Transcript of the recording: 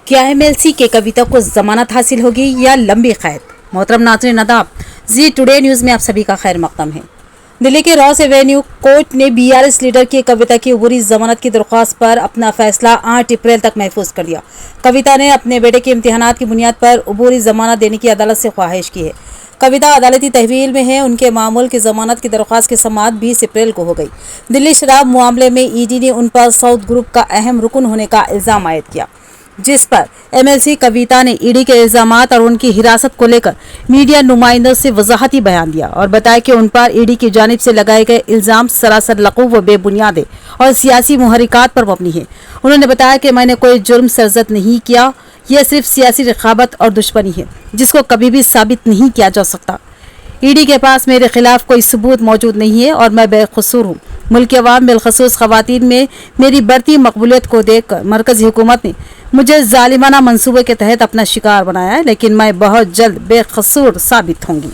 क्या MLC के कविता को जमानत हासिल होगी या लंबी कैद? मोहतरम नाज़रीन आदाब, जी टुडे न्यूज़ में आप सभी का खैर मक़दम है। दिल्ली के रॉस एवेन्यू कोर्ट ने BRS लीडर की कविता की अबूरी जमानत की दरख्वास्त पर अपना फैसला 8 अप्रैल तक महफूज कर दिया। कविता ने अपने बेटे के इम्तिहानात की बुनियाद पर अबूरी जमानत देने की अदालत से ख्वाहिश की है। कविता अदालती तहवील में है। उनके मामूल की जमानत की दरख्वास्त की समाअत 20 अप्रैल को हो गई। दिल्ली शराब मामले में ED ने उन पर साउथ ग्रुप का अहम रुकन होने का इल्ज़ाम आयद किया, जिस पर MLC कविता ने ED के इल्ज़ामात और उनकी हिरासत को लेकर मीडिया नुमाइंदों से वजाहती बयान दिया और बताया कि उन पर ED की जानिब से लगाए गए इल्ज़ाम सरासर लक़ूब व बेबुनियाद और सियासी मुहरिकात पर मबनी है। उन्होंने बताया कि मैंने कोई जुर्म सरजद नहीं किया, यह सिर्फ सियासी रक़ाबत और दुश्मनी है जिसको कभी भी साबित नहीं किया जा सकता। ED के पास मेरे खिलाफ कोई सबूत मौजूद नहीं है और मैं बेकसूर हूँ। मुल्क के अवाम बिलखसूस ख़वातीन में मेरी बढ़ती मकबूलियत को देखकर मरकज़ी हुकूमत ने मुझे जालिमाना मंसूबे के तहत अपना शिकार बनाया है, लेकिन मैं बहुत जल्द बेकसूर साबित होंगी।